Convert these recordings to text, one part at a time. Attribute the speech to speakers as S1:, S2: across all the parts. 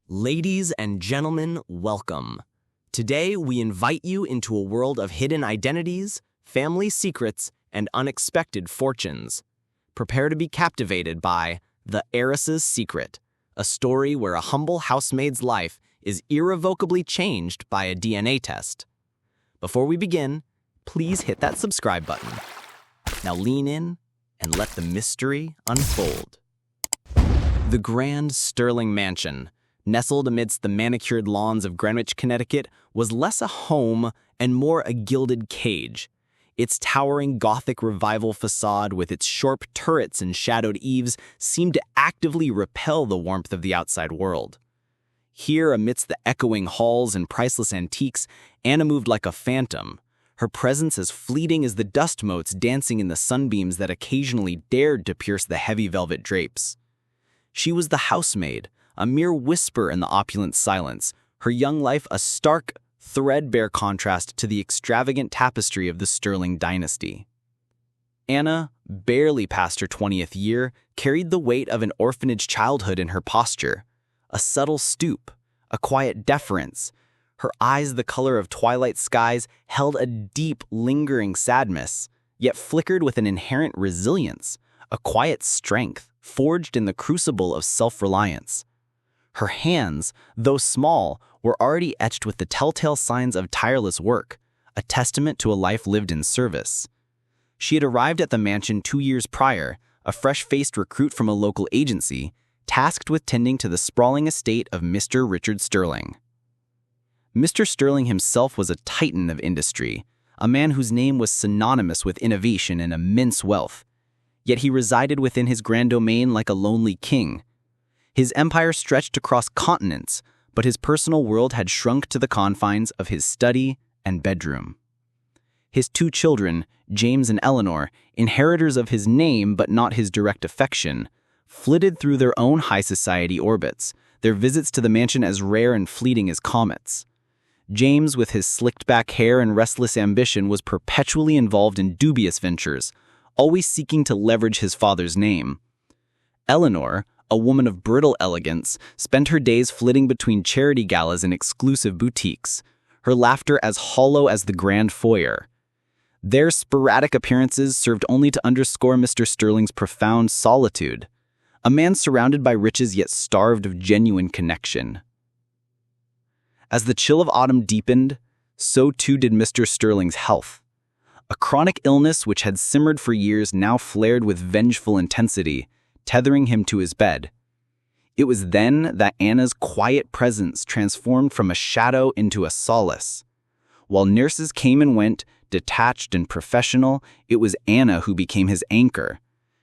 S1: Ladies and gentlemen, welcome. Today, we invite you into a world of hidden identities, family secrets, and unexpected fortunes. Prepare to be captivated by The Heiress's Secret, a story where a humble housemaid's life is irrevocably changed by a DNA test. Before we begin, please hit that subscribe button. Now lean in and let the mystery unfold. The grand Sterling Mansion, nestled amidst the manicured lawns of Greenwich, Connecticut, was less a home and more a gilded cage. Its towering Gothic revival facade with its sharp turrets and shadowed eaves seemed to actively repel the warmth of the outside world. Here, amidst the echoing halls and priceless antiques, Anna moved like a phantom, her presence as fleeting as the dust motes dancing in the sunbeams that occasionally dared to pierce the heavy velvet drapes. She was the housemaid, a mere whisper in the opulent silence, her young life a stark, threadbare contrast to the extravagant tapestry of the Sterling dynasty. Anna, barely past her 20th year, carried the weight of an orphanage childhood in her posture, a subtle stoop, a quiet deference. Her eyes, the color of twilight skies, held a deep, lingering sadness, yet flickered with an inherent resilience, a quiet strength forged in the crucible of self-reliance. Her hands, though small, were already etched with the telltale signs of tireless work, a testament to a life lived in service. She had arrived at the mansion 2 years prior, a fresh-faced recruit from a local agency, tasked with tending to the sprawling estate of Mr. Richard Sterling. Mr. Sterling himself was a titan of industry, a man whose name was synonymous with innovation and immense wealth. Yet he resided within his grand domain like a lonely king. His empire stretched across continents, but his personal world had shrunk to the confines of his study and bedroom. His 2 children, James and Eleanor, inheritors of his name but not his direct affection, flitted through their own high society orbits, their visits to the mansion as rare and fleeting as comets. James, with his slicked-back hair and restless ambition, was perpetually involved in dubious ventures, always seeking to leverage his father's name. Eleanor, a woman of brittle elegance, spent her days flitting between charity galas and exclusive boutiques, her laughter as hollow as the grand foyer. Their sporadic appearances served only to underscore Mr. Sterling's profound solitude, a man surrounded by riches yet starved of genuine connection. As the chill of autumn deepened, so too did Mr. Sterling's health. A chronic illness which had simmered for years now flared with vengeful intensity, tethering him to his bed. It was then that Anna's quiet presence transformed from a shadow into a solace. While nurses came and went, detached and professional, it was Anna who became his anchor.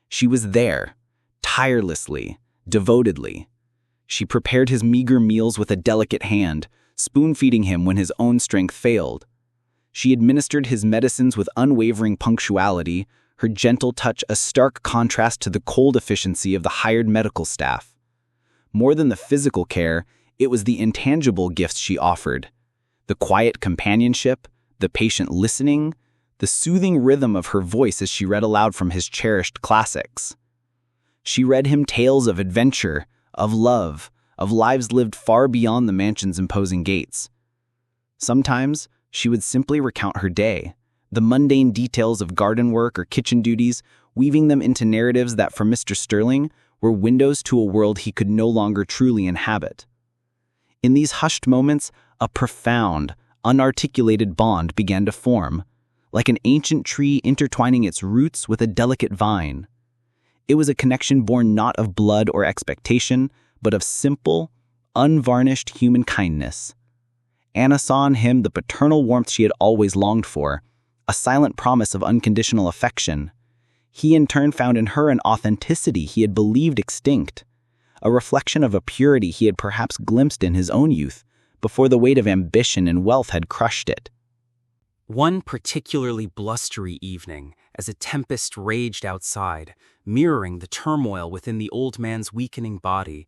S1: She was there, tirelessly, devotedly. She prepared his meager meals with a delicate hand, spoon-feeding him when his own strength failed. She administered his medicines with unwavering punctuality, her gentle touch a stark contrast to the cold efficiency of the hired medical staff. More than the physical care, it was the intangible gifts she offered. The quiet companionship, the patient listening, the soothing rhythm of her voice as she read aloud from his cherished classics. She read him tales of adventure, of love, of lives lived far beyond the mansion's imposing gates. Sometimes, she would simply recount her day, the mundane details of garden work or kitchen duties, weaving them into narratives that for Mr. Sterling were windows to a world he could no longer truly inhabit. In these hushed moments, a profound, unarticulated bond began to form, like an ancient tree intertwining its roots with a delicate vine. It was a connection born not of blood or expectation, but of simple, unvarnished human kindness. Anna saw in him the paternal warmth she had always longed for, a silent promise of unconditional affection. He in turn found in her an authenticity he had believed extinct, a reflection of a purity he had perhaps glimpsed in his own youth, before the weight of ambition and wealth had crushed it.
S2: One particularly blustery evening, as a tempest raged outside, mirroring the turmoil within the old man's weakening body,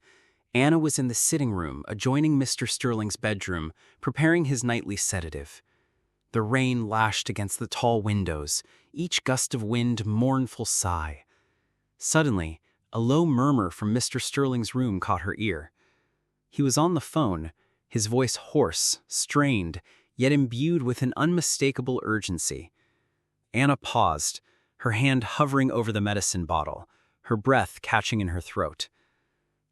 S2: Anna was in the sitting room adjoining Mr. Sterling's bedroom, preparing his nightly sedative. The rain lashed against the tall windows, each gust of wind mournful sigh. Suddenly, a low murmur from Mr. Sterling's room caught her ear. He was on the phone, his voice hoarse, strained, yet imbued with an unmistakable urgency. Anna paused, her hand hovering over the medicine bottle, her breath catching in her throat.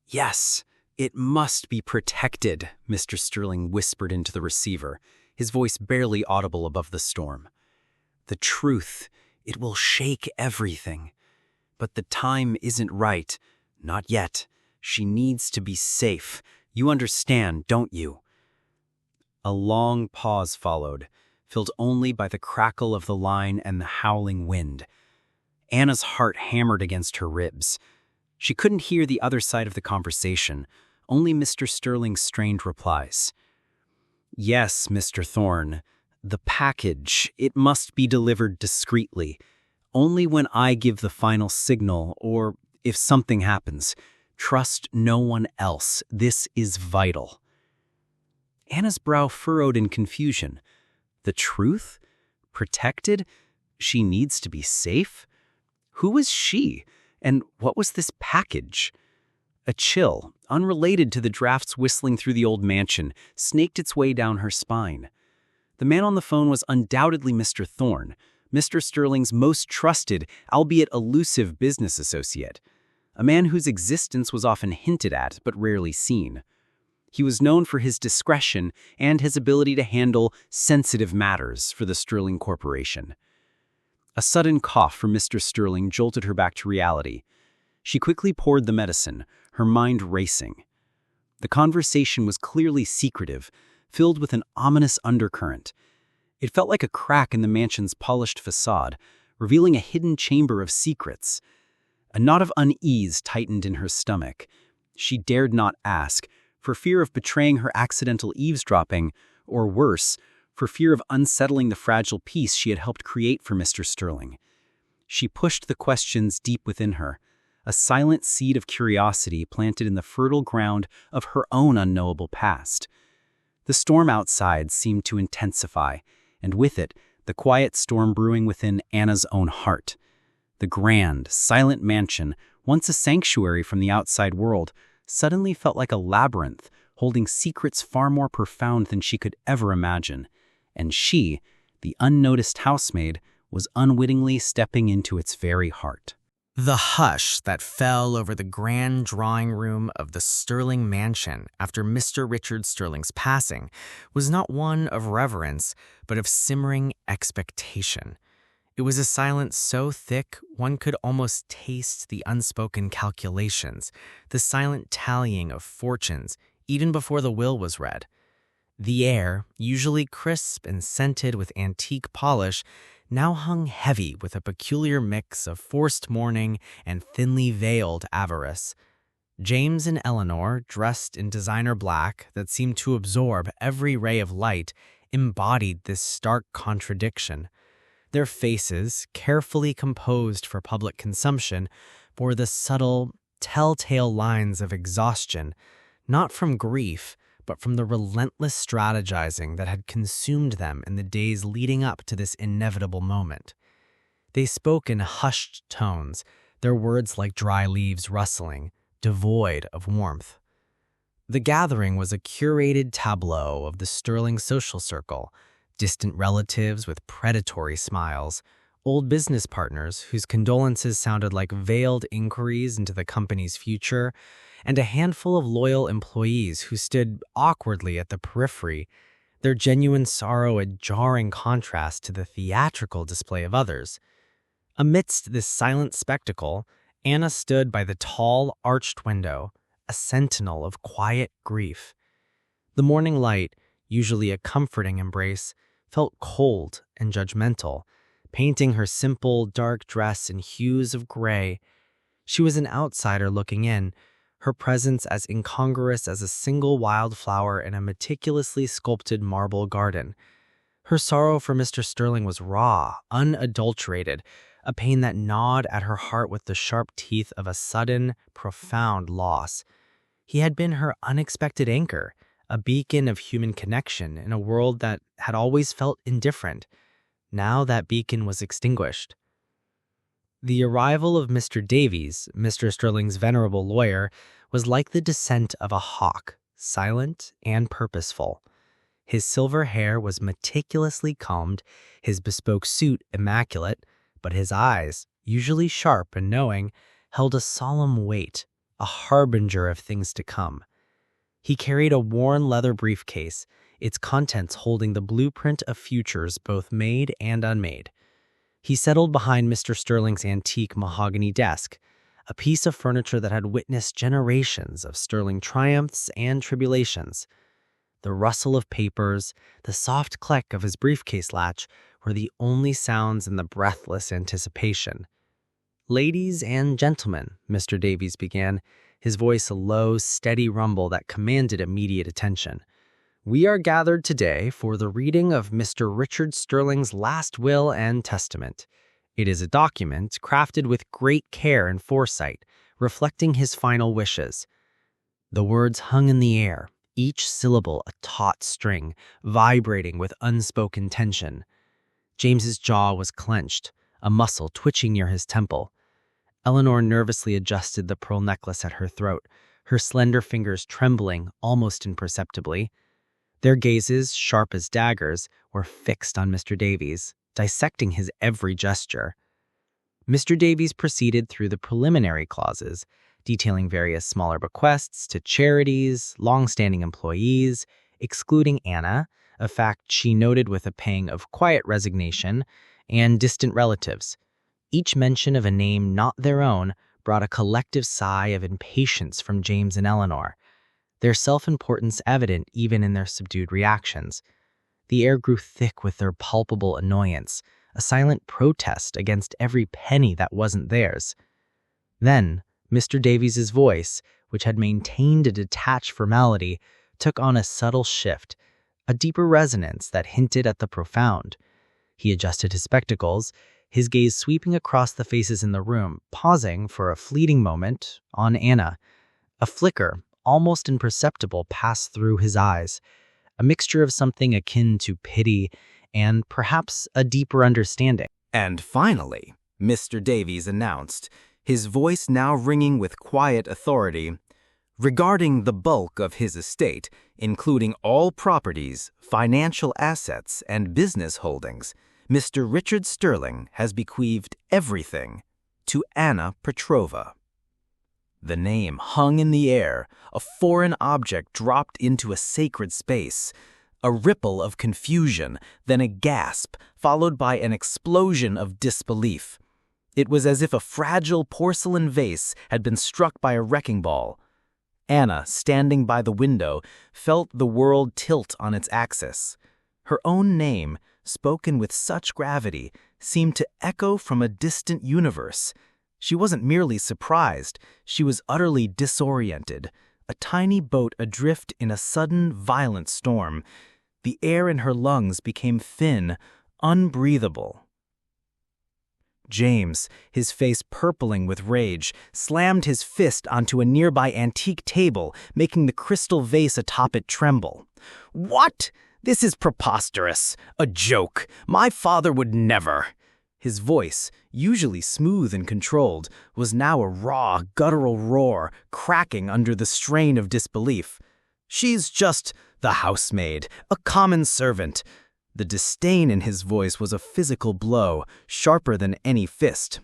S2: "Yes, it must be protected," Mr. Sterling whispered into the receiver, his voice barely audible above the storm. "The truth, it will shake everything. But the time isn't right. Not yet. She needs to be safe. You understand, don't you?" A long pause followed, filled only by the crackle of the line and the howling wind. Anna's heart hammered against her ribs. She couldn't hear the other side of the conversation, only Mr. Sterling's strained replies. "Yes, Mr. Thorne. The package, it must be delivered discreetly. Only when I give the final signal, or if something happens. Trust no one else. This is vital." Anna's brow furrowed in confusion. The truth? Protected? She needs to be safe? Who was she? And what was this package? A chill, unrelated to the drafts whistling through the old mansion, snaked its way down her spine. The man on the phone was undoubtedly Mr. Thorne, Mr. Sterling's most trusted, albeit elusive business associate, a man whose existence was often hinted at but rarely seen. He was known for his discretion and his ability to handle sensitive matters for the Sterling Corporation. A sudden cough from Mr. Sterling jolted her back to reality. She quickly poured the medicine, her mind racing. The conversation was clearly secretive, filled with an ominous undercurrent. It felt like a crack in the mansion's polished facade, revealing a hidden chamber of secrets. A knot of unease tightened in her stomach. She dared not ask, for fear of betraying her accidental eavesdropping, or worse, for fear of unsettling the fragile peace she had helped create for Mr. Sterling. She pushed the questions deep within her, a silent seed of curiosity planted in the fertile ground of her own unknowable past. The storm outside seemed to intensify, and with it, the quiet storm brewing within Anna's own heart. The grand, silent mansion, once a sanctuary from the outside world, suddenly felt like a labyrinth, holding secrets far more profound than she could ever imagine. And she, the unnoticed housemaid, was unwittingly stepping into its very heart.
S1: The hush that fell over the grand drawing room of the Sterling mansion after Mr. Richard Sterling's passing was not one of reverence, but of simmering expectation. It was a silence so thick one could almost taste the unspoken calculations, the silent tallying of fortunes, even before the will was read. The air, usually crisp and scented with antique polish, now hung heavy with a peculiar mix of forced mourning and thinly veiled avarice. James and Eleanor, dressed in designer black that seemed to absorb every ray of light, embodied this stark contradiction. Their faces, carefully composed for public consumption, bore the subtle, telltale lines of exhaustion, not from grief, but from the relentless strategizing that had consumed them in the days leading up to this inevitable moment. They spoke in hushed tones, their words like dry leaves rustling, devoid of warmth. The gathering was a curated tableau of the Sterling social circle, distant relatives with predatory smiles, old business partners whose condolences sounded like veiled inquiries into the company's future, and a handful of loyal employees who stood awkwardly at the periphery, their genuine sorrow a jarring contrast to the theatrical display of others. Amidst this silent spectacle, Anna stood by the tall, arched window, a sentinel of quiet grief. The morning light, usually a comforting embrace, felt cold and judgmental, painting her simple, dark dress in hues of gray. She was an outsider looking in, her presence as incongruous as a single wildflower in a meticulously sculpted marble garden. Her sorrow for Mr. Sterling was raw, unadulterated, a pain that gnawed at her heart with the sharp teeth of a sudden, profound loss. He had been her unexpected anchor, a beacon of human connection in a world that had always felt indifferent. Now that beacon was extinguished. The arrival of Mr. Davies, Mr. Sterling's venerable lawyer, was like the descent of a hawk,
S3: silent and purposeful. His silver hair was meticulously combed, his bespoke suit immaculate, but his eyes, usually sharp and knowing, held a solemn weight, a harbinger of things to come. He carried a worn leather briefcase, its contents holding the blueprint of futures both made and unmade. He settled behind Mr. Sterling's antique mahogany desk, a piece of furniture that had witnessed generations of Sterling triumphs and tribulations. The rustle of papers, the soft click of his briefcase latch were the only sounds in the breathless anticipation. "Ladies and gentlemen," Mr. Davies began, his voice a low, steady rumble that commanded immediate attention. "We are gathered today for the reading of Mr. Richard Sterling's last will and testament. It is a document crafted with great care and foresight, reflecting his final wishes." The words hung in the air, each syllable a taut string, vibrating with unspoken tension. James's jaw was clenched, a muscle twitching near his temple. Eleanor nervously adjusted the pearl necklace at her throat, her slender fingers trembling almost imperceptibly. Their gazes, sharp as daggers, were fixed on Mr. Davies, dissecting his every gesture. Mr. Davies proceeded through the preliminary clauses, detailing various smaller bequests to charities, long-standing employees, excluding Anna, a fact she noted with a pang of quiet resignation, and distant relatives. Each mention of a name not their own brought a collective sigh of impatience from James and Eleanor, their self-importance evident even in their subdued reactions. The air grew thick with their palpable annoyance, a silent protest against every penny that wasn't theirs. Then, Mr. Davies's voice, which had maintained a detached formality, took on a subtle shift, a deeper resonance that hinted at the profound. He adjusted his spectacles, his gaze sweeping across the faces in the room, pausing for a fleeting moment on Anna. A flicker, almost imperceptible, passed through his eyes, a mixture of something akin to pity and perhaps a deeper understanding.
S2: And finally, Mr. Davies announced, his voice now ringing with quiet authority, regarding the bulk of his estate, including all properties, financial assets, and business holdings, Mr. Richard Sterling has bequeathed everything to Anna Petrova. The name hung in the air, a foreign object dropped into a sacred space. A ripple of confusion, then a gasp, followed by an explosion of disbelief. It was as if a fragile porcelain vase had been struck by a wrecking ball. Anna, standing by the window, felt the world tilt on its axis. Her own name, spoken with such gravity, seemed to echo from a distant universe. She wasn't merely surprised, she was utterly disoriented, a tiny boat adrift in a sudden, violent storm. The air in her lungs became thin, unbreathable. James, his face purpling with rage, slammed his fist onto a nearby antique table, making the crystal vase atop it tremble. "What? This is preposterous! A joke! My father would never!" His voice, usually smooth and controlled, was now a raw, guttural roar, cracking under the strain of disbelief. "She's just the housemaid, a common servant." The disdain in his voice was a physical blow, sharper than any fist.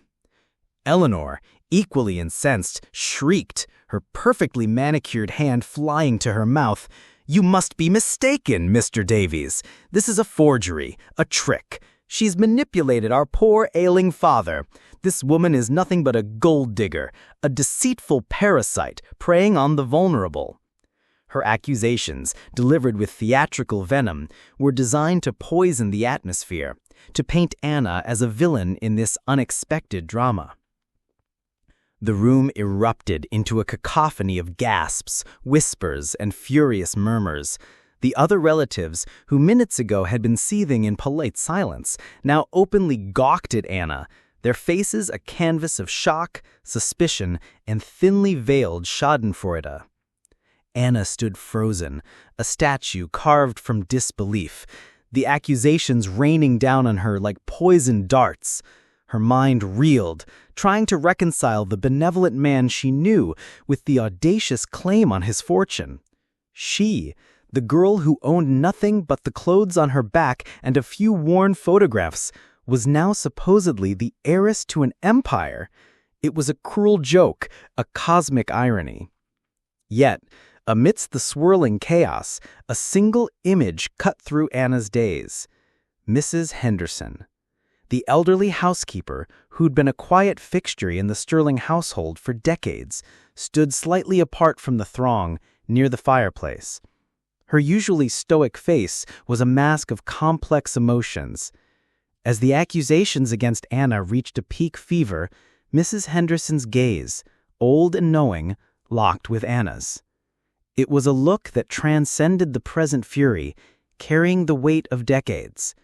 S2: Eleanor, equally incensed, shrieked, her perfectly manicured hand flying to her mouth. "You must be mistaken, Mr. Davies. This is a forgery, a trick. She's manipulated our poor ailing father. This woman is nothing but a gold digger, a deceitful parasite preying on the vulnerable." Her accusations, delivered with theatrical venom, were designed to poison the atmosphere, to paint Anna as a villain in this unexpected drama. The room erupted into a cacophony of gasps, whispers, and furious murmurs. The other relatives, who minutes ago had been seething in polite silence, now openly gawked at Anna, their faces a canvas of shock, suspicion, and thinly veiled schadenfreude. Anna stood frozen, a statue carved from disbelief, the accusations raining down on her like poisoned darts. Her mind reeled, trying to reconcile the benevolent man she knew with the audacious claim on his fortune.
S3: She, the girl who owned nothing but the clothes on her back and a few worn photographs, was now supposedly the heiress to an empire. It was a cruel joke, a cosmic irony. Yet, amidst the swirling chaos, a single image cut through Anna's days. Mrs. Henderson, the elderly housekeeper who'd been a quiet fixture in the Sterling household for decades, stood slightly apart from the throng, near the fireplace. Her usually stoic face was a mask of complex emotions. As the accusations against Anna reached a peak fever, Mrs. Henderson's gaze, old and knowing, locked with Anna's. It was a look that transcended the present fury, carrying the weight of decades.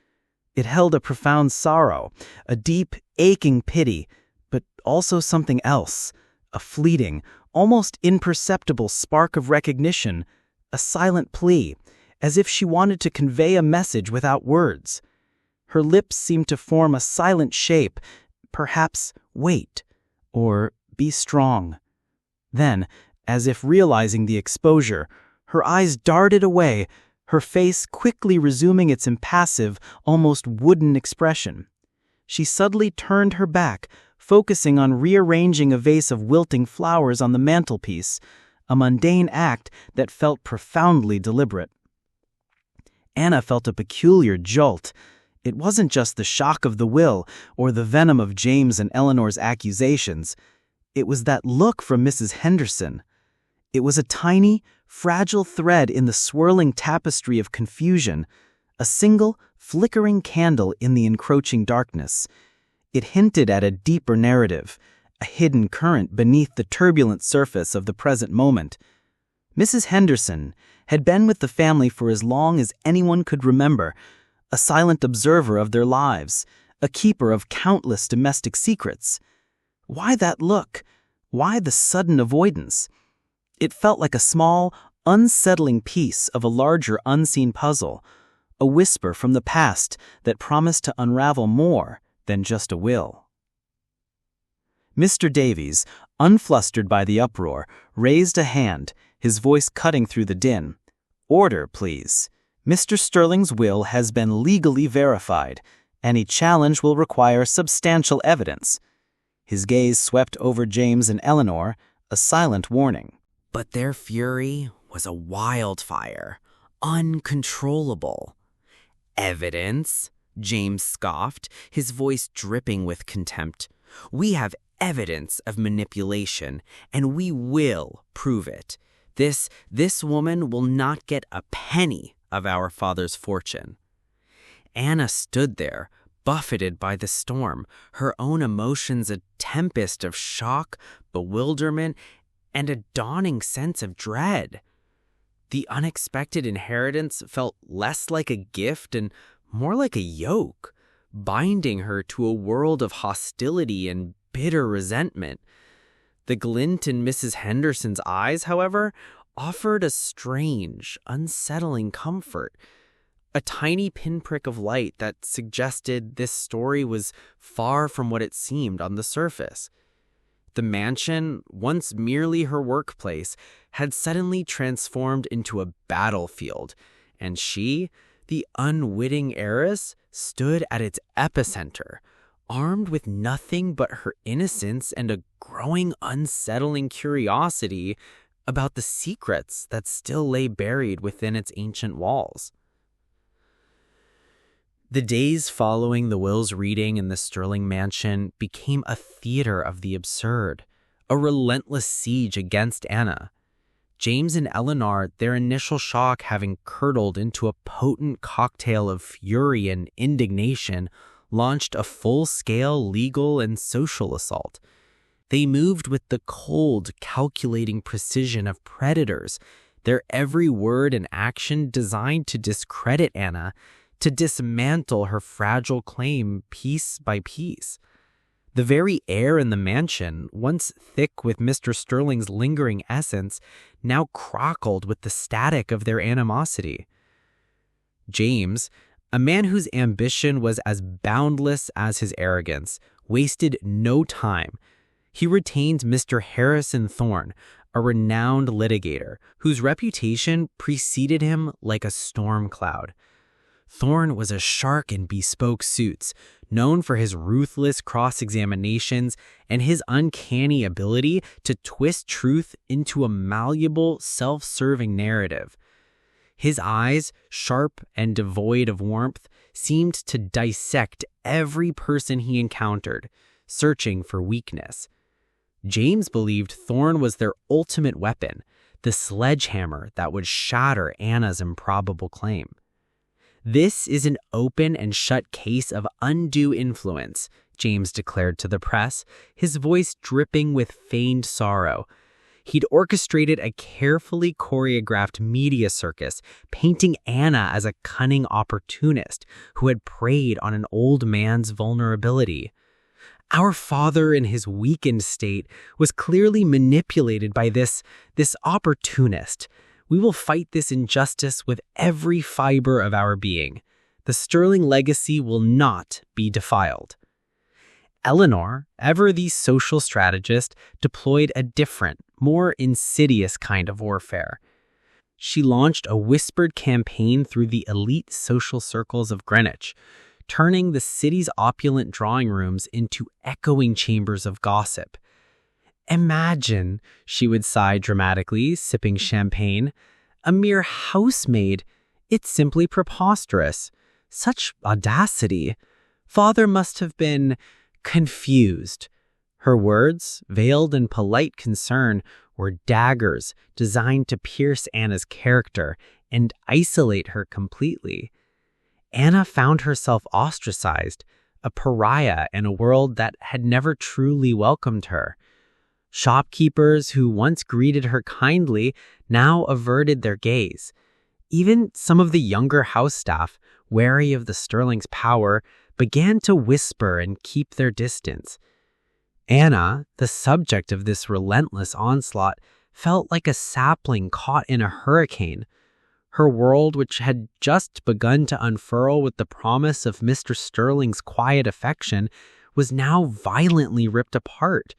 S3: It held a profound sorrow, a deep, aching pity, but also something else, a fleeting, almost imperceptible spark of recognition, a silent plea, as if she wanted to convey a message without words. Her lips seemed to form a silent shape, perhaps wait, or be strong. Then, as if realizing the exposure, her eyes darted away, her face quickly resuming its impassive, almost wooden expression. She suddenly turned her back, focusing on rearranging a vase of wilting flowers on the mantelpiece, a mundane act that felt profoundly deliberate. Anna felt a peculiar jolt. It wasn't just the shock of the will or the venom of James and Eleanor's accusations. It was that look from Mrs. Henderson. It was a tiny, fragile thread in the swirling tapestry of confusion, a single, flickering candle in the encroaching darkness. It hinted at a deeper narrative, a hidden current beneath the turbulent surface of the present moment. Mrs. Henderson had been with the family for as long as anyone could remember, a silent observer of their lives, a keeper of countless domestic secrets. Why that look? Why the sudden avoidance? It felt like a small, unsettling piece of a larger unseen puzzle, a whisper from the past that promised to unravel more than just a will. Mr. Davies, unflustered by the uproar, raised a hand, his voice cutting through the din. "Order, please. Mr. Sterling's will has been legally verified. Any challenge will require substantial evidence." His gaze swept over James and Eleanor, a silent warning.
S1: But their fury was a wildfire, uncontrollable. "Evidence?" James scoffed, his voice dripping with contempt. "We have evidence of manipulation, and we will prove it. This woman will not get a penny of our father's fortune." Anna stood there, buffeted by the storm, her own emotions a tempest of shock, bewilderment, and a dawning sense of dread. The unexpected inheritance felt less like a gift and more like a yoke, binding her to a world of hostility and bitter resentment. The glint in Mrs. Henderson's eyes, however, offered a strange, unsettling comfort, a tiny pinprick of light that suggested this story was far from what it seemed on the surface. The mansion, once merely her workplace, had suddenly transformed into a battlefield, and she, the unwitting heiress, stood at its epicenter, armed with nothing but her innocence and a growing unsettling curiosity about the secrets that still lay buried within its ancient walls. The days following the will's reading in the Sterling mansion became a theater of the absurd, a relentless siege against Anna. James and Eleanor, their initial shock having curdled into a potent cocktail of fury and indignation, launched a full-scale legal and social assault. They moved with the cold, calculating precision of predators, their every word and action designed to discredit Anna, to dismantle her fragile claim piece by piece. The very air in the mansion, once thick with Mr. Sterling's lingering essence, now crackled with the static of their animosity. James, a man whose ambition was as boundless as his arrogance, wasted no time. He retained Mr. Harrison Thorne,
S3: a renowned litigator whose reputation preceded him like a storm cloud. Thorne was a shark in bespoke suits, known for his ruthless cross-examinations and his uncanny ability to twist truth into a malleable, self-serving narrative. His eyes, sharp and devoid of warmth, seemed to dissect every person he encountered, searching for weakness. James believed Thorne was their ultimate weapon, the sledgehammer that would shatter Anna's improbable claim. "This is an open and shut case of undue influence," James declared to the press, his voice dripping with feigned sorrow. He'd orchestrated a carefully choreographed media circus, painting Anna as a cunning opportunist who had preyed on an old man's vulnerability. "Our father in his weakened state was clearly manipulated by this opportunist. We will fight this injustice with every fiber of our being. The sterling legacy will not be defiled." Eleanor, ever the social strategist, deployed a different, more insidious kind of warfare. She launched a whispered campaign through the elite social circles of Greenwich, turning the city's opulent drawing rooms into echoing chambers of gossip. "Imagine," she would sigh dramatically, sipping champagne, "a mere housemaid. It's simply preposterous. Such audacity. Father must have been confused." Her words, veiled in polite concern, were daggers designed to pierce Anna's character and isolate her completely. Anna found herself ostracized, a pariah in a world that had never truly welcomed her. Shopkeepers who once greeted her kindly now averted their gaze. Even some of the younger house staff, wary of the sterling's power, began to whisper and keep their distance. Anna, the subject of this relentless onslaught, felt like a sapling caught in a hurricane. Her world, which had just begun to unfurl with the promise of Mr. Sterling's quiet affection, was now violently ripped apart.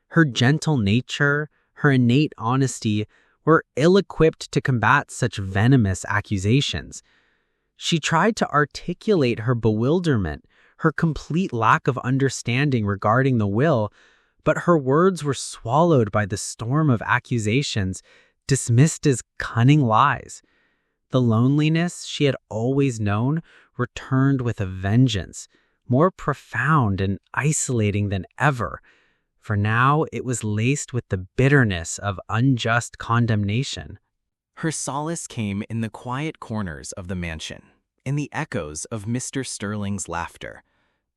S3: Her gentle nature, her innate honesty, were ill-equipped to combat such venomous accusations. She tried to articulate her bewilderment, her complete lack of understanding regarding the will, but her words were swallowed by the storm of accusations, dismissed as cunning lies. The loneliness she had always known returned with a vengeance, more profound and isolating than ever, for now it was laced with the bitterness of unjust condemnation.
S2: Her solace came in the quiet corners of the mansion, in the echoes of Mr. Sterling's laughter,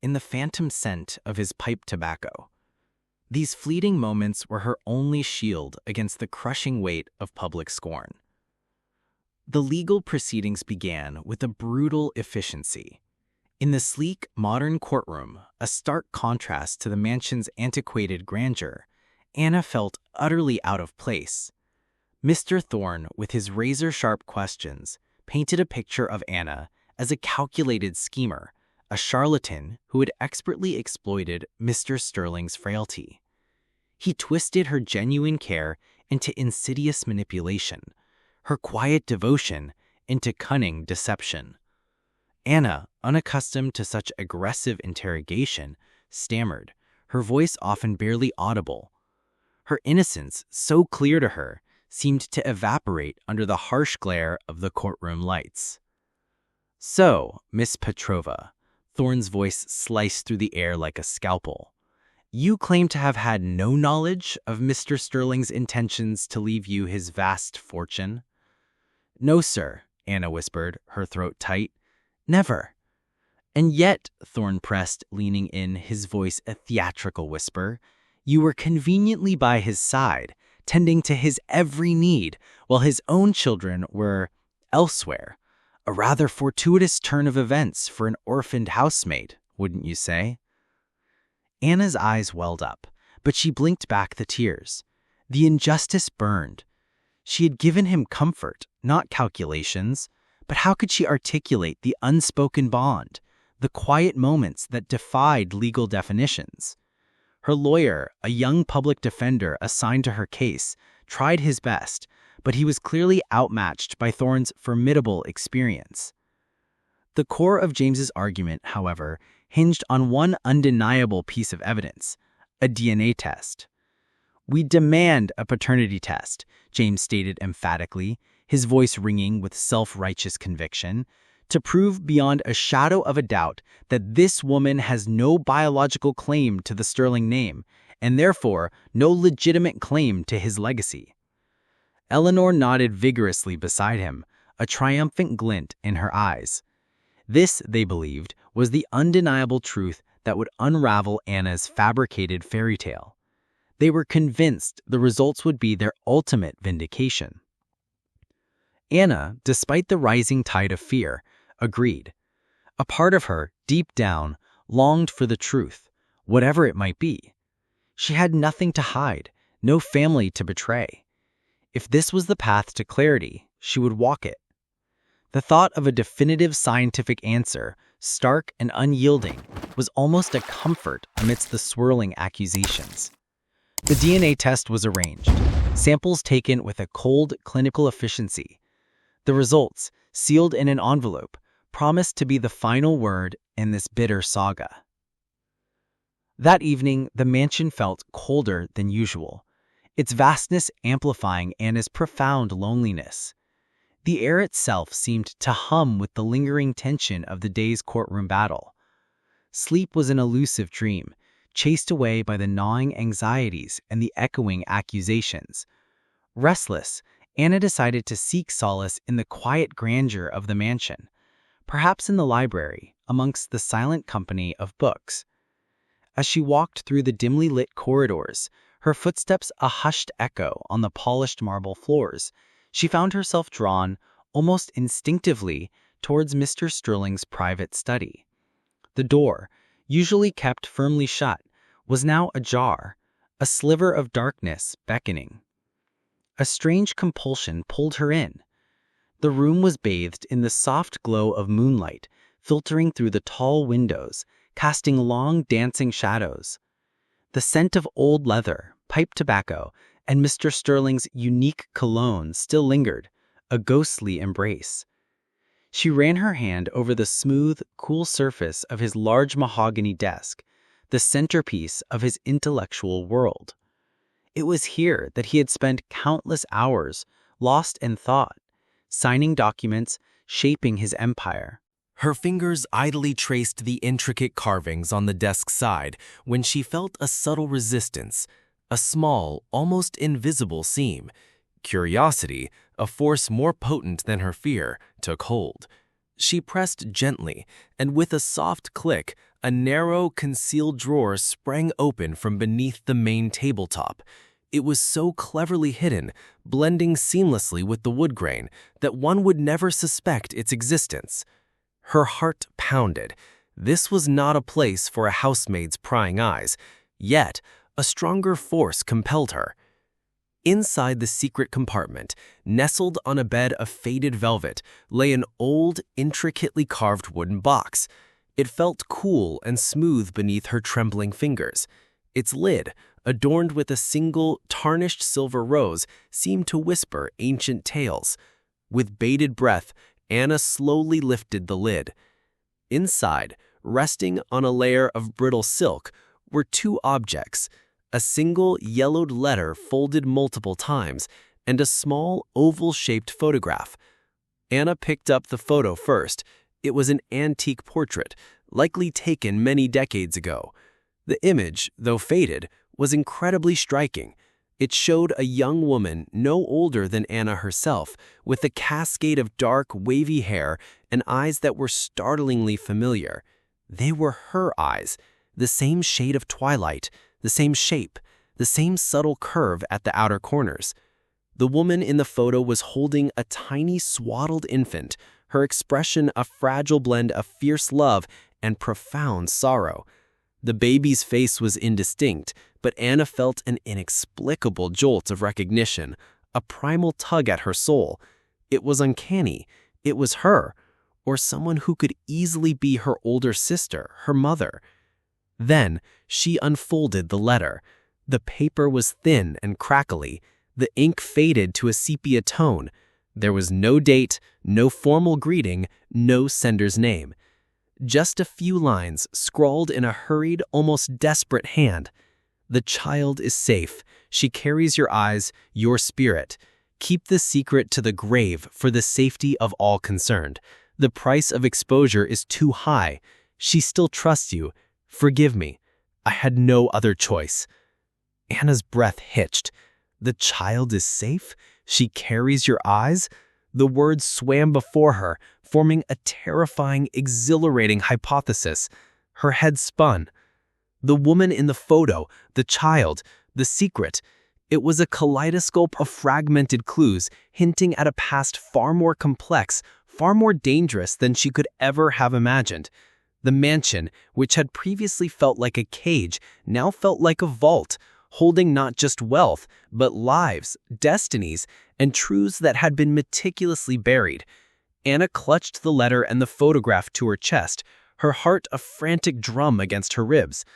S2: in the phantom scent of his pipe tobacco. These fleeting moments were her only shield against the crushing weight of public scorn. The legal proceedings began with a brutal efficiency. In the sleek, modern courtroom, a stark contrast to the mansion's antiquated grandeur, Anna felt utterly out of place. Mr. Thorne, with his razor-sharp questions, painted a picture of Anna as a calculated schemer, a charlatan who had expertly exploited Mr. Sterling's frailty. He twisted her genuine care into insidious manipulation, her quiet devotion into cunning deception. Anna, unaccustomed to such aggressive interrogation, stammered, her voice often barely audible. Her innocence, so clear to her, seemed to evaporate under the harsh glare of the courtroom lights. "So, Miss Petrova," Thorne's voice sliced through the air like a scalpel, "you claim to have had no knowledge of Mr. Sterling's intentions to leave you his vast fortune?" "No, sir," Anna whispered, her throat tight. "Never." "And yet," Thorne pressed, leaning in, his voice a theatrical whisper, "you were conveniently by his side, tending to his every need, while his own children were elsewhere. A rather fortuitous turn of events for an orphaned housemaid, wouldn't you say?" Anna's eyes welled up, but she blinked back the tears. The injustice burned. She had given him comfort, not calculations, but how could she articulate the unspoken bond, the quiet moments that defied legal definitions? Her lawyer, a young public defender assigned to her case,
S3: tried his best, but he was clearly outmatched by Thorne's formidable experience. The core of James's argument, however, hinged on one undeniable piece of evidence: a DNA test. "We demand a paternity test," James stated emphatically, his voice ringing with self-righteous conviction, "to prove beyond a shadow of a doubt that this woman has no biological claim to the Sterling name, and therefore no legitimate claim to his legacy." Eleanor nodded vigorously beside him, a triumphant glint in her eyes. This, they believed, was the undeniable truth that would unravel Anna's fabricated fairy tale. They were convinced the results would be their ultimate vindication. Anna, despite the rising tide of fear, agreed. A part of her, deep down, longed for the truth, whatever it might be. She had nothing to hide, no family to betray. If this was the path to clarity, she would walk it. The thought of a definitive scientific answer, stark and unyielding, was almost a comfort amidst the swirling accusations. The DNA test was arranged, samples taken with a cold clinical efficiency. The results, sealed in an envelope, promised to be the final word in this bitter saga. That evening, the mansion felt colder than usual, its vastness amplifying Anna's profound loneliness. The air itself seemed to hum with the lingering tension of the day's courtroom battle. Sleep was an elusive dream, chased away by the gnawing anxieties and the echoing accusations. Restless, Anna decided to seek solace in the quiet grandeur of the mansion, perhaps in the library, amongst the silent company of books. As she walked through the dimly lit corridors, her footsteps a hushed echo on the polished marble floors, she found herself drawn, almost instinctively, towards Mr. Sterling's private study. The door, usually kept firmly shut, was now ajar, a sliver of darkness beckoning. A strange compulsion pulled her in. The room was bathed in the soft glow of moonlight, filtering through the tall windows, casting long dancing shadows. The scent of old leather, pipe tobacco, and Mr. Sterling's unique cologne still lingered, a ghostly embrace. She ran her hand over the smooth, cool surface of his large mahogany desk, the centerpiece of his intellectual world. It was here that he had spent countless hours, lost in thought, signing documents, shaping his empire.
S1: Her fingers idly traced the intricate carvings on the desk side when she felt a subtle resistance, a small, almost invisible seam. Curiosity, a force more potent than her fear, took hold. She pressed gently, and with a soft click, a narrow, concealed drawer sprang open from beneath the main tabletop. It was so cleverly hidden, blending seamlessly with the wood grain, that one would never suspect its existence. Her heart pounded. This was not a place for a housemaid's prying eyes, yet a stronger force compelled her. Inside the secret compartment, nestled on a bed of faded velvet, lay an old, intricately carved wooden box. It felt cool and smooth beneath her trembling fingers. Its lid, adorned with a single, tarnished silver rose, seemed to whisper ancient tales. With bated breath, Anna slowly lifted the lid. Inside, resting on a layer of brittle silk, were two objects: a single yellowed letter folded multiple times, and a small oval-shaped photograph. Anna picked up the photo first. It was an antique portrait, likely taken many decades ago. The image, though faded, was incredibly striking. It showed a young woman no older than Anna herself, with a cascade of dark, wavy hair and eyes that were startlingly familiar. They were her eyes, the same shade of twilight, the same shape, the same subtle curve at the outer corners. The woman in the photo was holding a tiny swaddled infant, her expression a fragile blend of fierce love and profound sorrow. The baby's face was indistinct, but Anna felt an inexplicable jolt of recognition, a primal tug at her soul. It was uncanny. It was her, or someone who could easily be her older sister, her mother. Then she unfolded the letter. The paper was thin and crackly.
S4: The ink faded to a sepia tone. There was no date, no formal greeting, no sender's name. Just a few lines scrawled in a hurried, almost desperate hand. The child is safe. She carries your eyes, your spirit. Keep the secret to the grave for the safety of all concerned. The price of exposure is too high. She still trusts you. Forgive me. I had no other choice. Anna's breath hitched. The child is safe? She carries your eyes? The words swam before her, forming a terrifying, exhilarating hypothesis. Her head spun. The woman in the photo, the child, the secret. It was a kaleidoscope of fragmented clues, hinting at a past far more complex, far more dangerous than she could ever have imagined. The mansion, which had previously felt like a cage, now felt like a vault, holding not just wealth, but lives, destinies, and truths that had been meticulously buried. Anna clutched the letter and the photograph to her chest, her heart a frantic drum against her ribs.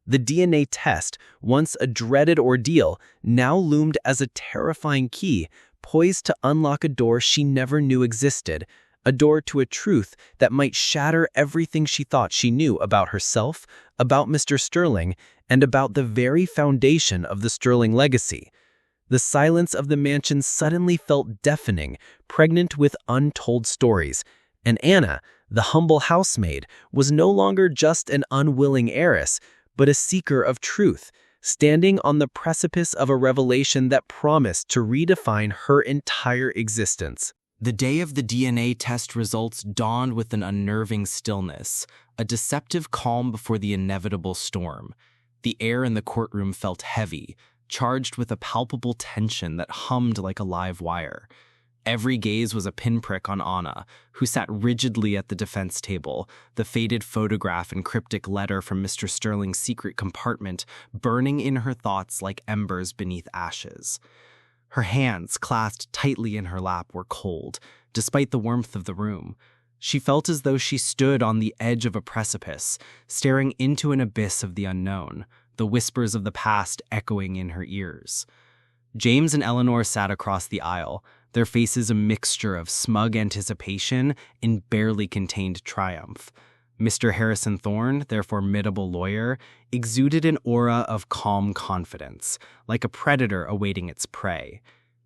S4: The DNA test, once a dreaded ordeal, now loomed as a terrifying key, poised to unlock a door she never knew existed, a door to a truth that might shatter everything she thought she knew about herself, about Mr. Sterling, and about the very foundation of the Sterling legacy. The silence of the mansion suddenly felt deafening, pregnant with untold stories, and Anna, the humble housemaid, was no longer just an unwilling heiress, but a seeker of truth, standing on the precipice of a revelation that promised to redefine her entire existence.
S2: The day of the DNA test results dawned with an unnerving stillness, a deceptive calm before the inevitable storm. The air in the courtroom felt heavy, charged with a palpable tension that hummed like a live wire. Every gaze was a pinprick on Anna, who sat rigidly at the defense table, the faded photograph and cryptic letter from Mr. Sterling's secret compartment burning in her thoughts like embers beneath ashes. Her hands, clasped tightly in her lap, were cold, despite the warmth of the room. She felt as though she stood on the edge of a precipice, staring into an abyss of the unknown, the whispers of the past echoing in her ears. James and Eleanor sat across the aisle, their faces a mixture of smug anticipation and barely contained triumph. Mr. Harrison Thorne, their formidable lawyer, exuded an aura of calm confidence, like a predator awaiting its prey.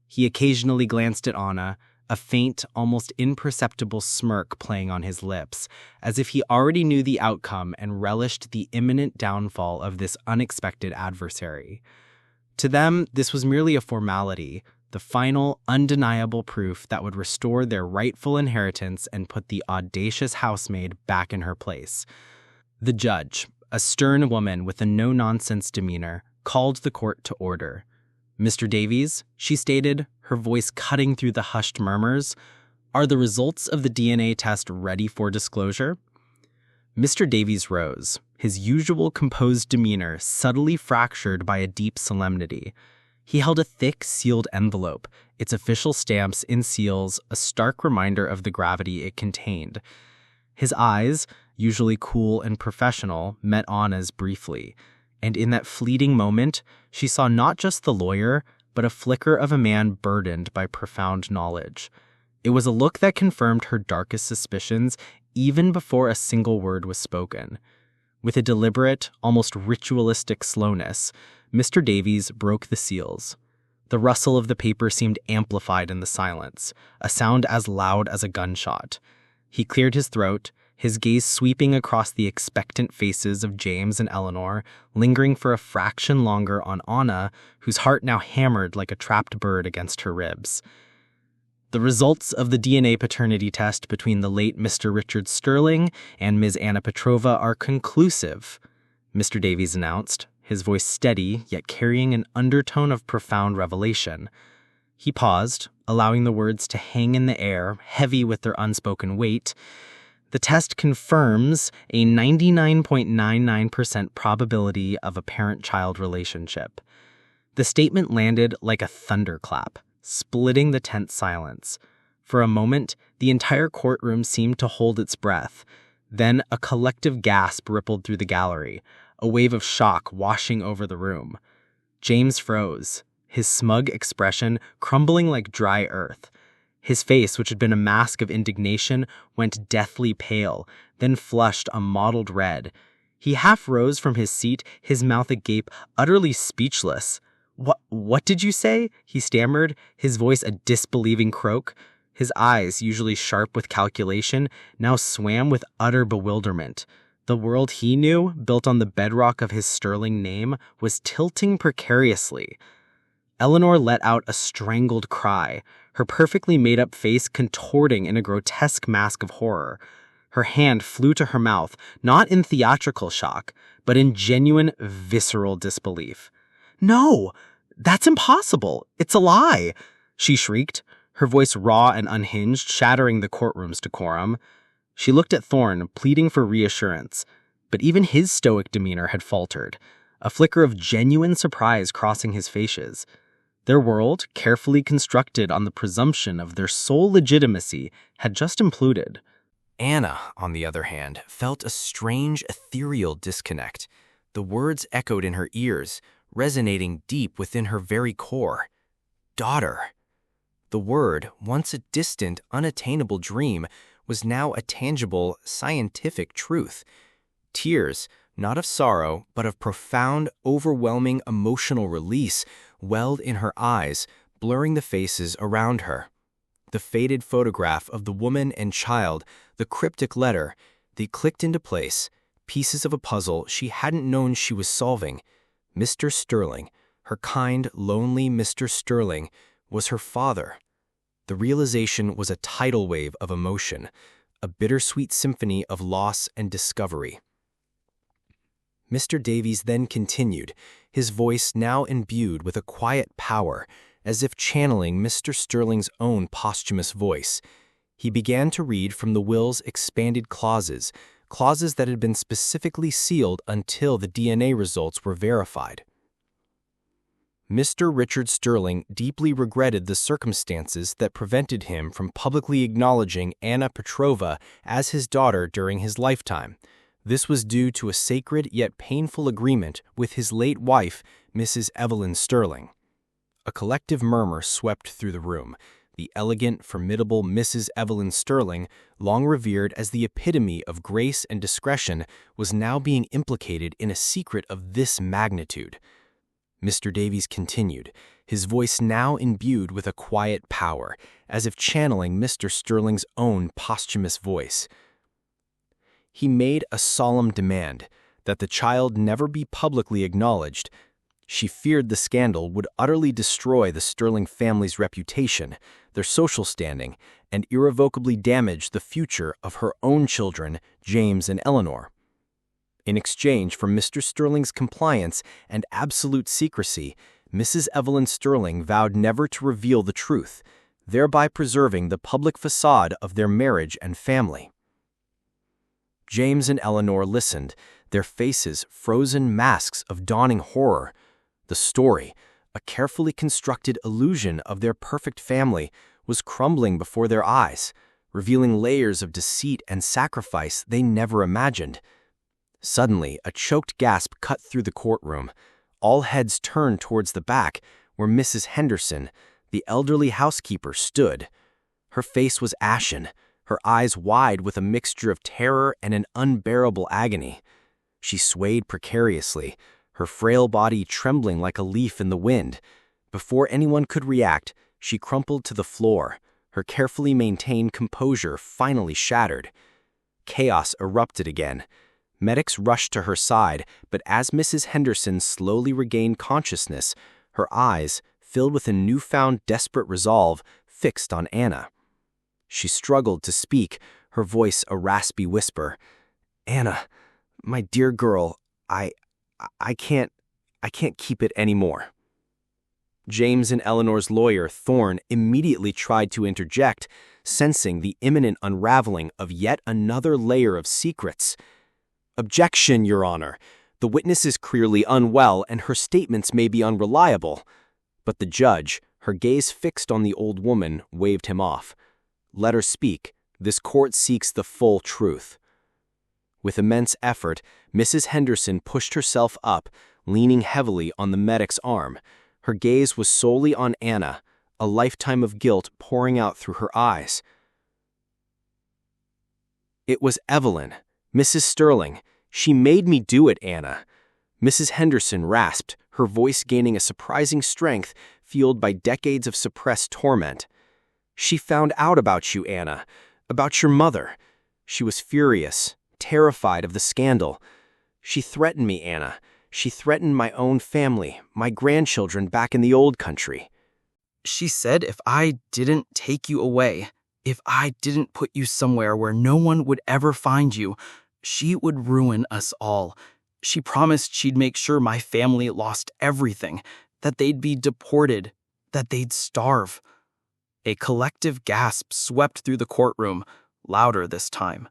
S2: He occasionally glanced at Anna, a faint, almost imperceptible smirk playing on his lips, as if he already knew the outcome and relished the imminent downfall of this unexpected adversary. To them, this was merely a formality, the final, undeniable proof that would restore their rightful inheritance and put the audacious housemaid back in her place. The judge, a stern woman with a no-nonsense demeanor, called the court to order. "Mr. Davies," she stated, her voice cutting through the hushed murmurs, "are the results of the DNA test ready for disclosure?" Mr. Davies rose, his usual composed demeanor subtly fractured by a deep solemnity. He held a thick, sealed envelope, its official stamps and seals a stark reminder of the gravity it contained. His eyes, usually cool and professional, met Anna's briefly, and in that fleeting moment, she saw not just the lawyer, but a flicker of a man burdened by profound knowledge. It was a look that confirmed her darkest suspicions even before a single word was spoken. With a deliberate, almost ritualistic slowness, Mr. Davies broke the seals. The rustle of the paper seemed amplified in the silence, a sound as loud as a gunshot. He cleared his throat, his gaze sweeping across the expectant faces of James and Eleanor, lingering for a fraction longer on Anna, whose heart now hammered like a trapped bird against her ribs. "The results of the DNA paternity test between the late Mr. Richard Sterling and Ms. Anna Petrova are conclusive," Mr. Davies announced, his voice steady yet carrying an undertone of profound revelation. He paused, allowing the words to hang in the air, heavy with their unspoken weight. "The test confirms a 99.99% probability of a parent-child relationship." The statement landed like a thunderclap, splitting the tense silence. For a moment, the entire courtroom seemed to hold its breath. Then a collective gasp rippled through the gallery, a wave of shock washing over the room. James froze,
S3: his smug expression crumbling like dry earth. His face, which had been a mask of indignation, went deathly pale, then flushed a mottled red. He half rose from his seat, his mouth agape, utterly speechless. What did you say?" he stammered, his voice a disbelieving croak. His eyes, usually sharp with calculation, now swam with utter bewilderment. The world he knew, built on the bedrock of his sterling name, was tilting precariously. Eleanor let out a strangled cry, her perfectly made-up face contorting in a grotesque mask of horror. Her hand flew to her mouth, not in theatrical shock, but in genuine, visceral disbelief. "No! That's impossible! It's a lie!" she shrieked, her voice raw and unhinged, shattering the courtroom's decorum. She looked at Thorne, pleading for reassurance, but even his stoic demeanor had faltered, a flicker of genuine surprise crossing his facies. Their world, carefully constructed on the presumption of their sole legitimacy, had just imploded.
S2: Anna, on the other hand, felt a strange, ethereal disconnect. The words echoed in her ears, resonating deep within her very core. Daughter. The word, once a distant, unattainable dream, was now a tangible, scientific truth. Tears, not of sorrow, but of profound, overwhelming emotional release, welled in her eyes, blurring the faces around her. The faded photograph of the woman and child, the cryptic letter, they clicked into place, pieces of a puzzle she hadn't known she was solving. Mr. Sterling, her kind, lonely Mr. Sterling, was her father. The realization was a tidal wave of emotion, a bittersweet symphony of loss and discovery. Mr. Davies then continued, his voice now imbued with a quiet power, as if channeling Mr. Sterling's own posthumous voice. He began to read from the will's expanded clauses, clauses that had been specifically sealed until the DNA results were verified. Mr. Richard Sterling deeply regretted the circumstances that prevented him from publicly acknowledging Anna Petrova as his daughter during his lifetime. This was due to a sacred yet painful agreement with his late wife, Mrs. Evelyn Sterling. A collective murmur swept through the room. The elegant, formidable Mrs. Evelyn Sterling, long revered as the epitome of grace and discretion, was now being implicated in a secret of this magnitude. Mr. Davies continued, his voice now imbued with a quiet power, as if channeling Mr. Sterling's own posthumous voice. He made a solemn demand that the child never be publicly acknowledged. She feared the scandal would utterly destroy the Sterling family's reputation, their social standing, and irrevocably damage the future of her own children, James and Eleanor. In exchange for Mr. Sterling's compliance and absolute secrecy, Mrs. Evelyn Sterling vowed never to reveal the truth, thereby preserving the public facade of their marriage and family. James and Eleanor listened, their faces frozen masks of dawning horror. The story, a carefully constructed illusion of their perfect family, was crumbling before their eyes, revealing layers of deceit and sacrifice they never imagined. Suddenly, a choked gasp cut through the courtroom. All heads turned towards the back, where Mrs. Henderson, the elderly housekeeper, stood. Her face was ashen, her eyes wide with a mixture of terror and an unbearable agony. She swayed precariously, her frail body trembling like a leaf in the wind. Before anyone could react, she crumpled to the floor, her carefully maintained composure finally shattered. Chaos erupted again. Medics rushed to her side, but as Mrs. Henderson slowly regained consciousness, her eyes, filled with a newfound desperate resolve, fixed on Anna. She struggled to speak, her voice a raspy whisper. "Anna, my dear girl, I can't keep it anymore." James and Eleanor's lawyer, Thorne, immediately tried to interject, sensing the imminent unraveling of yet another layer of secrets. "Objection, Your Honor. The witness is clearly unwell and her statements may be unreliable." But the judge, her gaze fixed on the old woman, waved him off. "Let her speak. This court seeks the full truth." With immense effort, Mrs. Henderson pushed herself up, leaning heavily on the medic's arm.
S1: Her gaze was solely on Anna, a lifetime of guilt pouring out through her eyes. It was Evelyn, Mrs. Sterling. She made me do it, Anna. Mrs. Henderson rasped, her voice gaining a surprising strength fueled by decades of suppressed torment. She found out about you, Anna, about your mother. She was furious, terrified of the scandal. She threatened me, Anna. She threatened my own family, my grandchildren back in the old country.
S2: She said if I didn't take you away, if I didn't put you somewhere where no one would ever find you, she would ruin us all. She promised she'd make sure my family lost everything, that they'd be deported, that they'd starve. A collective gasp swept through the courtroom, louder this time.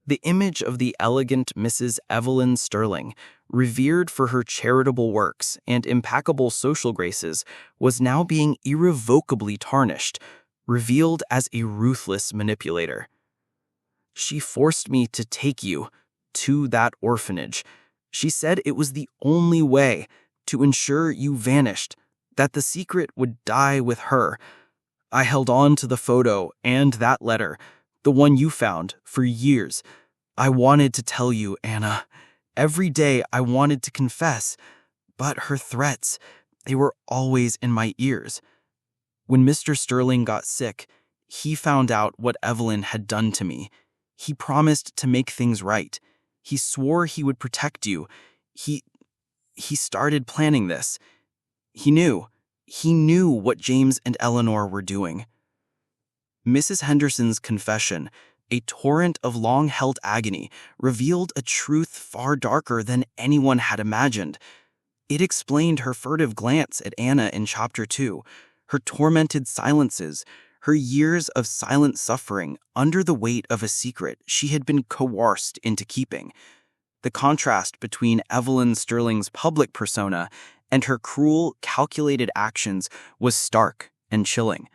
S2: The image of the elegant Mrs. Evelyn Sterling, revered for her charitable works and impeccable social graces, was now being irrevocably tarnished, revealed as a ruthless manipulator. She forced me to take you to that orphanage. She said it was the only way to ensure you vanished, that the secret would die with her. I held on to the photo and that letter, the one you found, for years. I wanted to tell you, Anna. Every day I wanted to confess, but her threats, they were always in my ears. When Mr. Sterling got sick, he found out what Evelyn had done to me. He promised to make things right. He swore he would protect you. He started planning this. He knew what James and Eleanor were doing. Mrs. Henderson's confession, a torrent of long-held agony, revealed a truth far darker than anyone had imagined. It explained her furtive glance at Anna in Chapter 2, her tormented silences, her years of silent suffering under the weight of a secret she had been coerced into keeping. The contrast between Evelyn Sterling's public persona and her cruel, calculated actions was stark and chilling.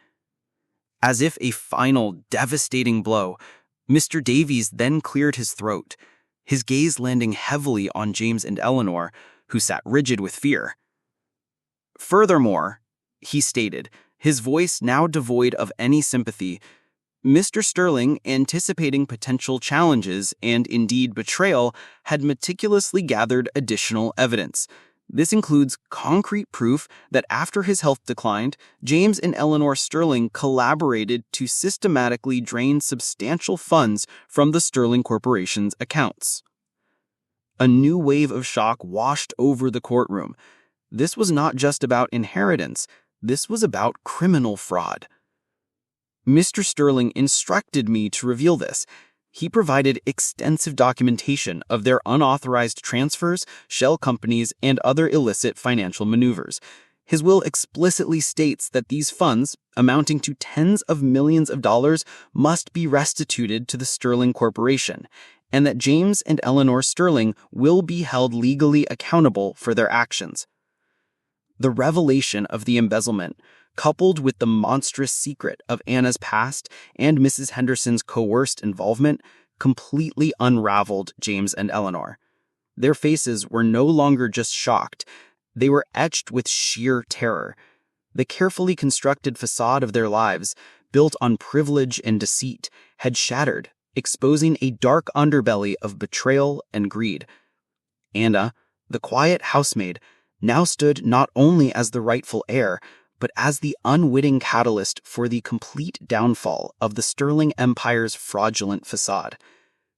S2: As if a final, devastating blow, Mr. Davies then cleared his throat, his gaze landing heavily on James and Eleanor, who sat rigid with fear. Furthermore, he stated, his voice now devoid of any sympathy, Mr. Sterling, anticipating potential challenges and indeed betrayal, had meticulously gathered additional evidence. This includes concrete proof that after his health declined, James and Eleanor Sterling collaborated to systematically drain substantial funds from the Sterling Corporation's accounts. A new wave of shock washed over the courtroom. This was not just about inheritance. This was about criminal fraud. Mr. Sterling instructed me to reveal this. He provided extensive documentation of their unauthorized transfers, shell companies, and other illicit financial maneuvers. His will explicitly states that these funds, amounting to tens of millions of dollars, must be restituted to the Sterling Corporation, and that James and Eleanor Sterling will be held legally accountable for their actions. The revelation of the embezzlement, coupled with the monstrous secret of Anna's past and Mrs. Henderson's coerced involvement, completely unraveled James and Eleanor. Their faces were no longer just shocked. They were etched with sheer terror. The carefully constructed facade of their lives, built on privilege and deceit, had shattered, exposing a dark underbelly of betrayal and greed. Anna, the quiet housemaid, now stood not only as the rightful heir, but as the unwitting catalyst for the complete downfall of the Sterling Empire's fraudulent facade.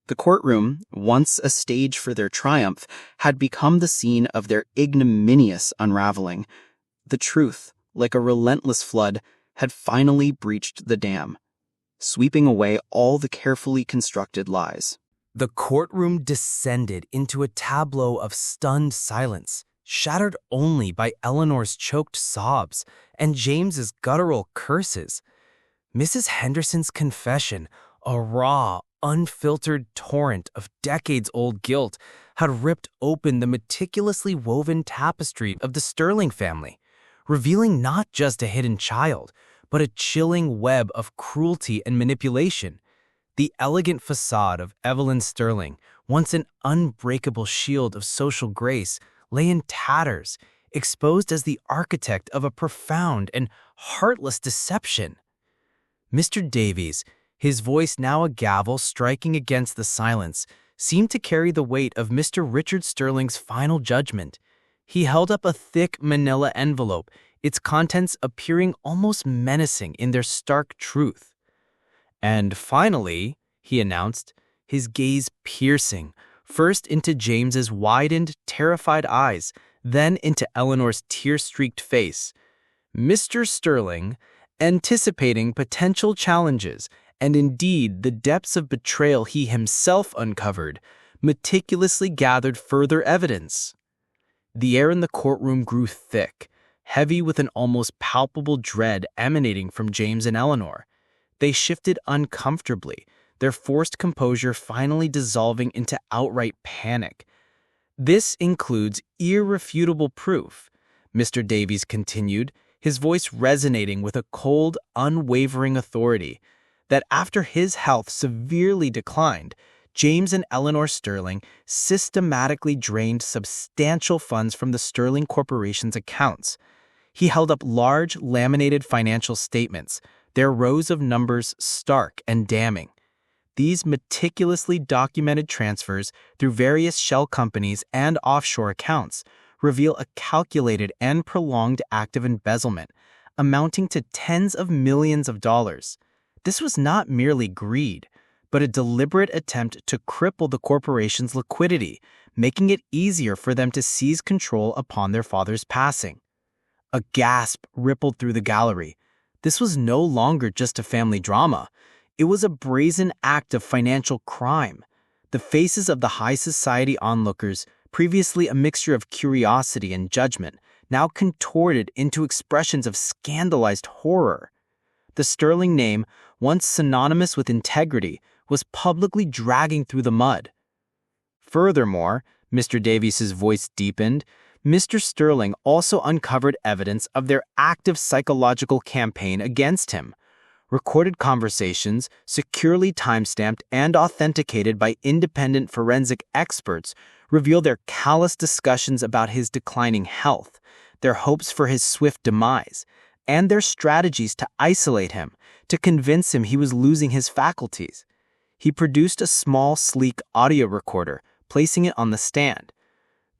S2: The courtroom, once a stage for their triumph, had become the scene of their ignominious unraveling. The truth, like a relentless flood, had finally breached the dam, sweeping away all the carefully constructed lies.
S3: The courtroom descended into a tableau of stunned silence, shattered only by Eleanor's choked sobs and James's guttural curses. Mrs. Henderson's confession, a raw, unfiltered torrent of decades-old guilt, had ripped open the meticulously woven tapestry of the Sterling family, revealing not just a hidden child, but a chilling web of cruelty and manipulation. The elegant facade of Evelyn Sterling, once an unbreakable shield of social grace, lay in tatters, exposed as the architect of a profound and heartless deception. Mr. Davies, his voice now a gavel striking against the silence, seemed to carry the weight of Mr. Richard Sterling's final judgment. He held up a thick manila envelope, its contents appearing almost menacing in their stark truth. "And finally," he announced, his gaze piercing, first into James's widened, terrified eyes, then into Eleanor's tear-streaked face, "Mr. Sterling, anticipating potential challenges, and indeed the depths of betrayal he himself uncovered, meticulously gathered further evidence." The air in the courtroom grew thick, heavy with an almost palpable dread emanating from James and Eleanor. They shifted uncomfortably, their forced composure finally dissolving into outright panic. "This includes irrefutable proof," Mr. Davies continued, his voice resonating with a cold, unwavering authority, "that after his health severely declined, James and Eleanor Sterling systematically drained substantial funds from the Sterling Corporation's accounts." He held up large, laminated financial statements, their rows of numbers stark and damning. These meticulously documented transfers through various shell companies and offshore accounts reveal a calculated and prolonged act of embezzlement, amounting to tens of millions of dollars. This was not merely greed, but a deliberate attempt to cripple the corporation's liquidity, making it easier for them to seize control upon their father's passing. A gasp rippled through the gallery. This was no longer just a family drama. It was a brazen act of financial crime. The faces of the high society onlookers, previously a mixture of curiosity and judgment, now contorted into expressions of scandalized horror. The Sterling name, once synonymous with integrity, was publicly dragging through the mud. Furthermore, Mr. Davies's voice deepened, Mr. Sterling also uncovered evidence of their active psychological campaign against him. Recorded conversations, securely timestamped and authenticated by independent forensic experts, reveal their callous discussions about his declining health, their hopes for his swift demise, and their strategies to isolate him, to convince him he was losing his faculties. He produced a small, sleek audio recorder, placing it on the stand.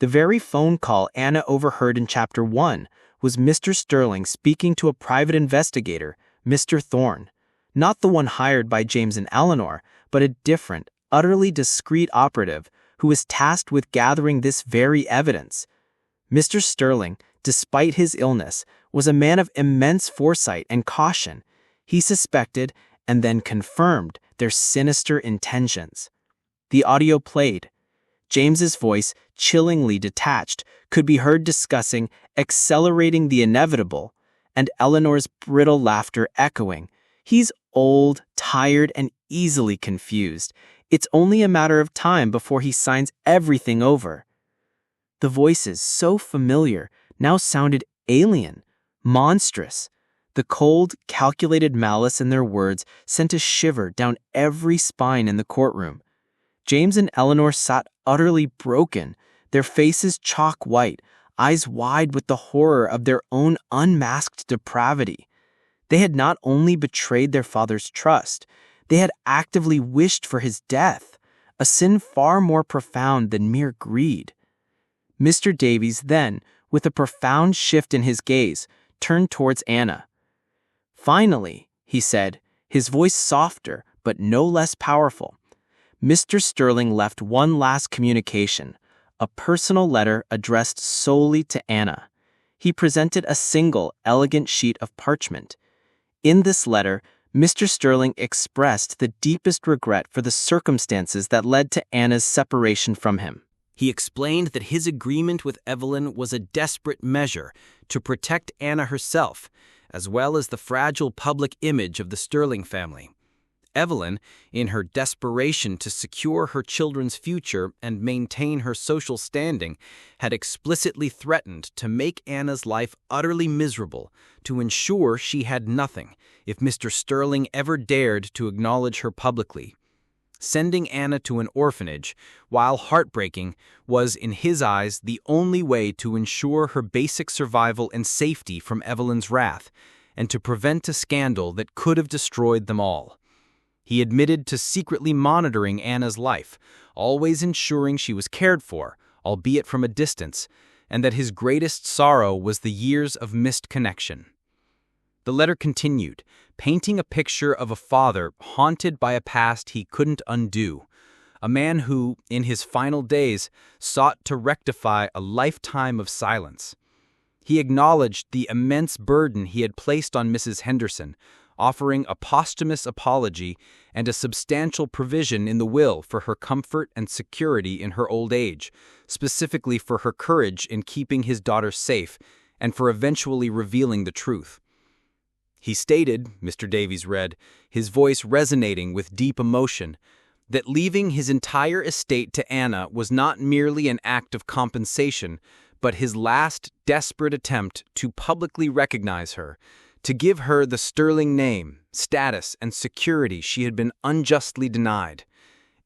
S3: The very phone call Anna overheard in Chapter 1 was Mr. Sterling speaking to a private investigator, Mr. Thorne, not the one hired by James and Eleanor, but a different, utterly discreet operative who was tasked with gathering this very evidence. Mr. Sterling, despite his illness, was a man of immense foresight and caution. He suspected and then confirmed their sinister intentions. The audio played. James's voice, chillingly detached, could be heard discussing accelerating the inevitable, and Eleanor's brittle laughter echoing, "He's old, tired, and easily confused. It's only a matter of time before he signs everything over." The voices, so familiar, now sounded alien, monstrous. The cold, calculated malice in their words sent a shiver down every spine in the courtroom. James and Eleanor sat utterly broken, their faces chalk white, eyes wide with the horror of their own unmasked depravity. They had not only betrayed their father's trust, they had actively wished for his death, a sin far more profound than mere greed. Mr. Davies then, with a profound shift in his gaze, turned towards Anna. "Finally," he said, his voice softer but no less powerful, Mr. Sterling left one last communication, a personal letter addressed solely to Anna. He presented a single, elegant sheet of parchment. In this letter, Mr. Sterling expressed the deepest regret for the circumstances that led to Anna's separation from him.
S2: He explained that his agreement with Evelyn was a desperate measure to protect Anna herself, as well as the fragile public image of the Sterling family. Evelyn, in her desperation to secure her children's future and maintain her social standing, had explicitly threatened to make Anna's life utterly miserable to ensure she had nothing if Mr. Sterling ever dared to acknowledge her publicly. Sending Anna to an orphanage, while heartbreaking, was, in his eyes, the only way to ensure her basic survival and safety from Evelyn's wrath, and to prevent a scandal that could have destroyed them all. He admitted to secretly monitoring Anna's life, always ensuring she was cared for, albeit from a distance, and that his greatest sorrow was the years of missed connection. The letter continued, painting a picture of a father haunted by a past he couldn't undo, a man who, in his final days, sought to rectify a lifetime of silence. He acknowledged the immense burden he had placed on Mrs. Henderson, offering a posthumous apology and a substantial provision in the will for her comfort and security in her old age, specifically for her courage in keeping his daughter safe and for eventually revealing the truth. He stated, Mr. Davies read, his voice resonating with deep emotion, that leaving his entire estate to Anna was not merely an act of compensation, but his last desperate attempt to publicly recognize her, to give her the sterling name, status, and security she had been unjustly denied.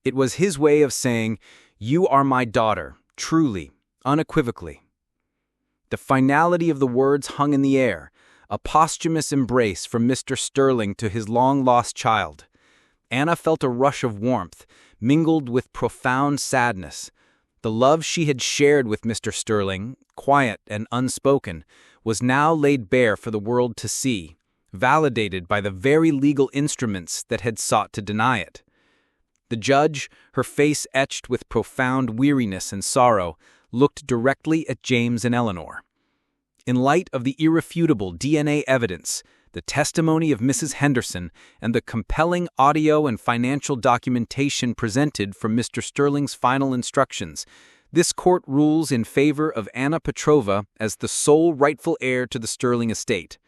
S2: It was his way of saying, "You are my daughter, truly, unequivocally." The finality of the words hung in the air, a posthumous embrace from Mr. Sterling to his long-lost child. Anna felt a rush of warmth, mingled with profound sadness. The love she had shared with Mr. Sterling, quiet and unspoken, was now laid bare for the world to see, validated by the very legal instruments that had sought to deny it. The judge, her face etched with profound weariness and sorrow, looked directly at James and Eleanor. In light of the irrefutable DNA evidence, the testimony of Mrs. Henderson, and the compelling audio and financial documentation presented from Mr. Sterling's final instructions, this court rules in favor of Anna Petrova as the sole rightful heir to the Sterling estate.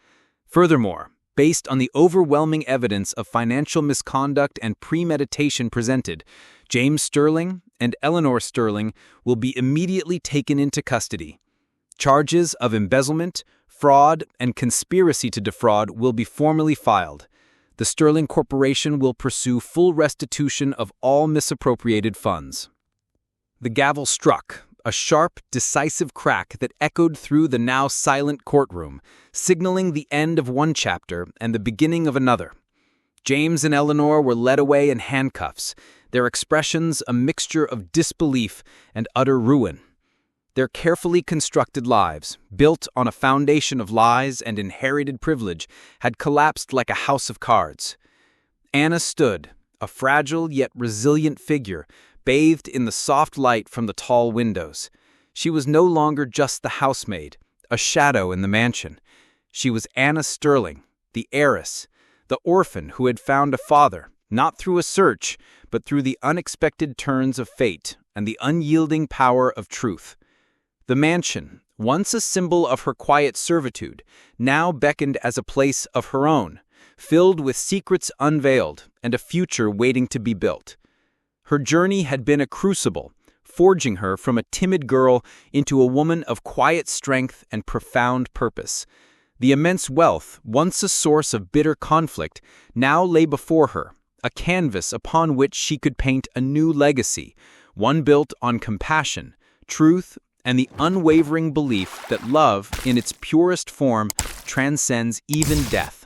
S2: Furthermore, based on the overwhelming evidence of financial misconduct and premeditation presented, James Sterling and Eleanor Sterling will be immediately taken into custody. Charges of embezzlement, fraud, and conspiracy to defraud will be formally filed. The Sterling Corporation will pursue full restitution of all misappropriated funds. The gavel struck, a sharp, decisive crack that echoed through the now silent courtroom, signaling the end of one chapter and the beginning of another. James and Eleanor were led away in handcuffs, their expressions a mixture of disbelief and utter ruin. Their carefully constructed lives, built on a foundation of lies and inherited privilege, had collapsed like a house of cards. Anna stood, a fragile yet resilient figure, bathed in the soft light from the tall windows. She was no longer just the housemaid, a shadow in the mansion. She was Anna Sterling, the heiress, the orphan who had found a father, not through a search, but through the unexpected turns of fate and the unyielding power of truth. The mansion, once a symbol of her quiet servitude, now beckoned as a place of her own, filled with secrets unveiled and a future waiting to be built. Her journey had been a crucible, forging her from a timid girl into a woman of quiet strength and profound purpose. The immense wealth, once a source of bitter conflict, now lay before her, a canvas upon which she could paint a new legacy, one built on compassion, truth, and the unwavering belief that love, in its purest form, transcends even death.